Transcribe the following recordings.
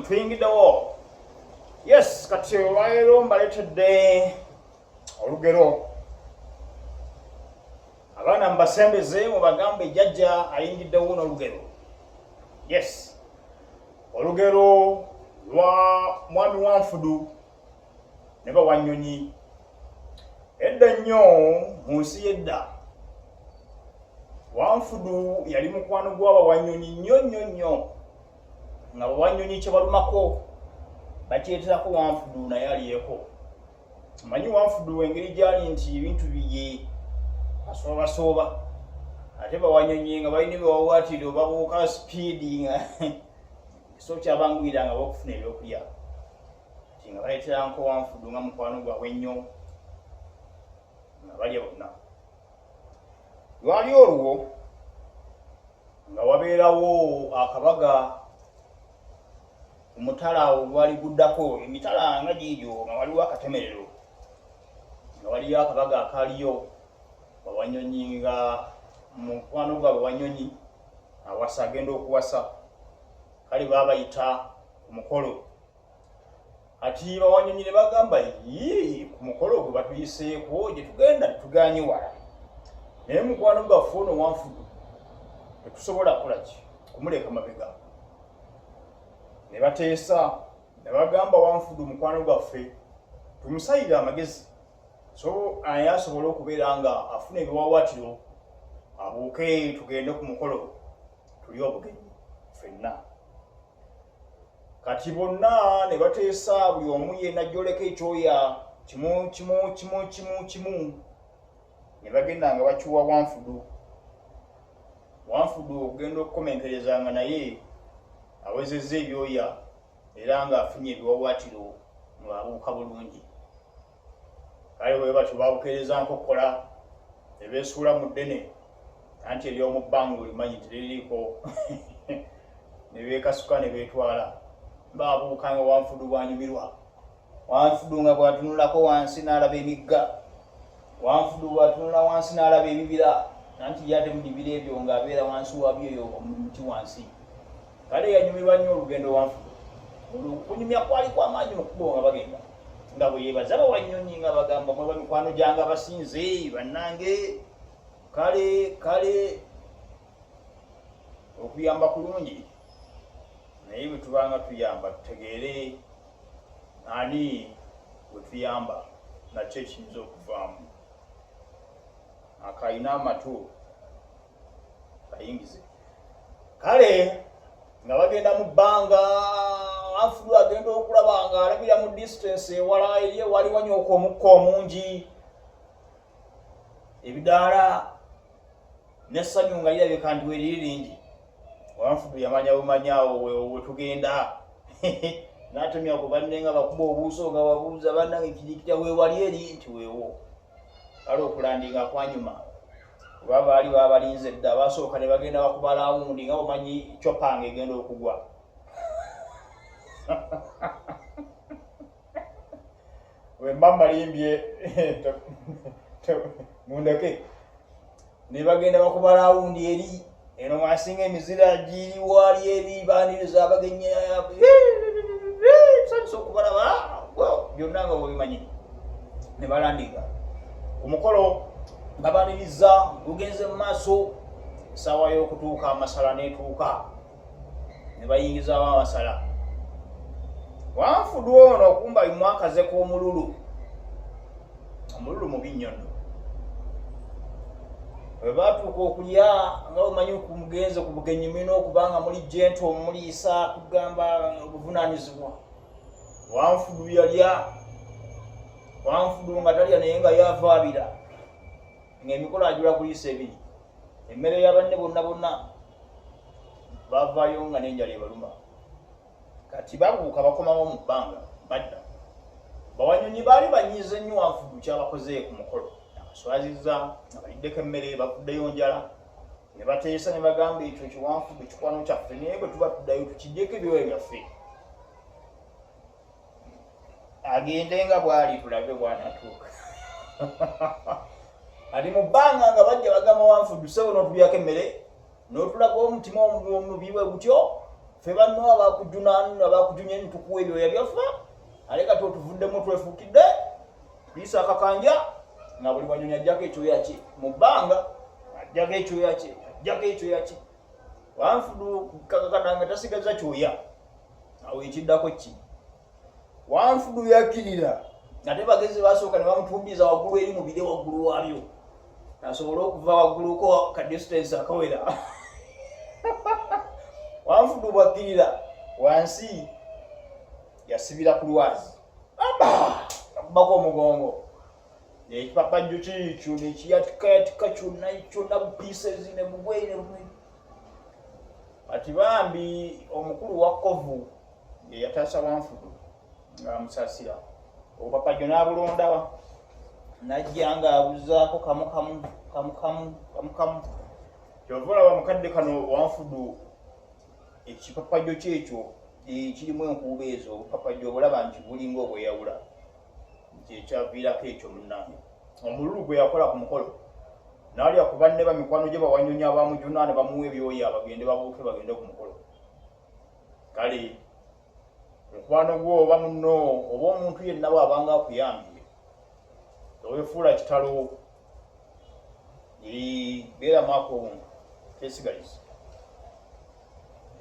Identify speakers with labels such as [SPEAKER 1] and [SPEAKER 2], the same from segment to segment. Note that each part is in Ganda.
[SPEAKER 1] tuyingiddewo. Yes, kati olwaleero mbaletedde olugero. Abaana mbasembeze mubagambe jjajja ayingiddewo n'olugero. Yes. Olugero lwa mwami Wanfudu ne Bawanyonyi. Edda nnyo mu nsi y'edda. Wanfudu yali mukwano gwa Bawanyonyi nnyo. Nga Bawanyonyi kye balumako bakyetako Wanfudu naye aliyeko. Manyi Wanfudu engeri gyali nti ebintu biye asooba. Ate Bawanyonyi nga balina byebawawaatiro babuuka sipiidi nga so kyabangwira nga bakufuna ebyokulya. Nga baleeteranko Wanfudu nga mukwano gwabwe ennyo nga balya bonna. Lwali olwo nga wabeerawo akabaga omutala ogwali guddako, emitala nga giigyo nga waliwo akatemerero. Nga waliyo akabaga akaaliyo Bawanyonyi nga mukwano gwa Bawanyonyi awasa agenda okuwasa. Kale baabayita ku mukolo. Ati Bawanyonyi ne bagamba ku mukolo gwe batuyiseeko gye tugenda tetuganye wala. Naye mukwano gwaffe ono Wanfudu tetusobola kukolaki kumuleka mabega. Ne bateesa ne bagamba Wanfudu mukwano gwaffe tumusayire amagezi so aye asobola okubeera nga afuna ebiwawaatiro abuuke tugende ku mukolo tuli obugenyi ffenna. Kati bonna ne bateesa buli omu yenna gyoleka ekyoya kimu ne bagenda nga bakiwa Wanfudu. Wanfudu okugenda okukomenkerezanga naye awezezza ebyoya era ng'afunye ebiwawaatiro ng'abuuka bulungi. Kale bwe batyo baabukeereza nkokkola ne beesuula mu ddene anti ery'omu bbanga olimanyi teririiko ne beekasuka ne beetwala. Baabuuka nga Wanfudu bwanyumirwa. Wanfudu nga bw'atunulako wansi n'alaba emigga. Wanfudu bw'atunula wansi n'alaba ebibira anti yate mu bibira ebyo ng'abeera wansi wabyo eyo omuti wansi. Kale yanyumirwa nnyo olugendo Wanfudu. Okunyumya kwali kw'amaanyi mu kkubo nga bagenda. Nga bwe yeebaza Bawanyonyi nga bagamba mweba mikwano gyange abasinze bannange. Kale okuyamba kulungi. Naye bwe tubanga tuyamba tutegeere ani bwe tuyamba nakyo ekiyinza okuvaamu. Akayina amatu kayingize. Kale nga bagenda mu bbanga Wanfudu agenda okulaba nga alabira mu distance ewala eri wali wanyooka omukka omungi. Ebidaala n'essanyu nga lirabika nti weriri lingi. Wanfudu yamanya bumanyaawo we tugenda. N'atomya ku banne nga bakuba obuuso nga babuuza bannange kirikita weewali eri nti weewo. Kale okulandinga kwanyuma. Kuba baali babalinze dda basooka ne bagenda bakuba laawundi nga bumanyi kyopanga egenda okugwa. We mba mbalimbye mundeke. Ne bagenda bakuba laawundi eri eno mwasinga emizira giri wali eri baniriza abagenyi sanso okubalaba byonna nga bwebimanyi. Ne balandinga omukolo babaniriza gugenze mu maaso. Essaawa y'okutuuka amasala n'etuuka ne bayingizaawo amasala. Wanfudu ono okumba bimwakaze k'omululu. Omululu mubi nnyo nno. Bwe baatuuka okulya nga bumanyi kumugenze ku bugenyi mulina okubanga muli jento omuliisa kugamba obuvunaanyizibwa. Wanfudu yalya. Wanfudu nga talya naye nga yavaabira. Ng'emikolo ajula kuliisa ebiri. Emmere y'abanne bonna baavaayo nga n'enjala ebaluma. Kati babuuka bakomawo mu bbanga badda. Bawanyonyi baali banyiize nnyo Wanfudu kyabakoze ku mukolo. Abaswazizza nga baliddeko emmere bavuddeyo njala. Ne bateesa ne bagamba ekyo Wanfudu kikwano kyaffe naye bwe tuba tuddayo tukiddeko ebyoya byaffe. Agende nga bw'ali tulabe bw'anatuuka. Ali mu bbanga nga bajja bagamba Wanfudu ssebo n'otubyako emmere n'otulaga omutima omubi bwe gutyo ffe banno abakujunye nitukuwa ebyoya byaffe ale kati otuvuddemu twefuukidde liisa akakanja nga buli wanyonyi ajjako ekyoya kye mu bbanga ajjako ekyoya kye Wanfudu kakakadanga tasigaza kyoya awo ekiddako ki Wanfudu yakkirira ate bagezi basooka ne bamutumbiza waggulu eri mubire waggulu waabyo asobole okuva wagguluko ka distance akawera Wanfudu bwakkirira wansi yasibira ku lwazi akubako omugongo ekipapajjo kikyo nekiyatika kyonna pieces ne mugwei ne rumwe ati bambi omukulu wa Kovu ye yataasa Wanfudu ng'amusasira obupapajjo n'abulondawa najja ng'abuzaako kamukamu kyova olaba mukadde kano Wanfudu ekipapajjo kyekyo kirimu enkuubo ezo obupapajjo obulaba nti bulinga obweyawula kyekyaviirako ekyo munnange omululu gwe yakola ku mukolo n'alya ku banne bamikwano gye bawanyonyi abamujuna ne bamuwa ebyoya bagende babuuke bagende ku mukolo kale mukwano gwo oba munno oba omuntu yenna bw'abanga akuyambye towefuula kitalo beera maako tesigaliza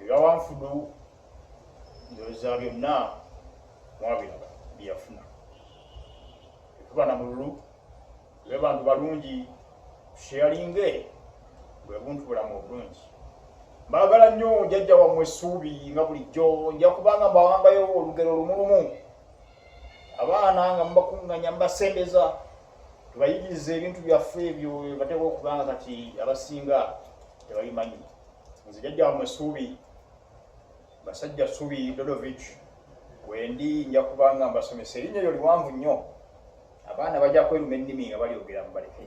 [SPEAKER 1] ebya Wanfudu ndowooza byonna mwabiraba byeyafuna tetuba na mululu tube bantu balungi tusheyalinge bwe buntu bulamu obulungi mbaagala nnyo jjajja wammwe essuubi nga bulijjo nja kubanga mbawambayo olugero lumulumu abaana nga mubakunganya mbasembeza tubayigiriza ebintu byaffe ebyo bateekwa okubanga kati abasinga tebabimanyi nze jjajja wammwe essuubi Basajja Subi Dodovich wendi nja kubanga mbasomesa erinnya eryo liwanvu nnyo abaana bajja kweruma ennimi nga balyogera mubaleke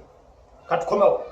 [SPEAKER 1] katukomewo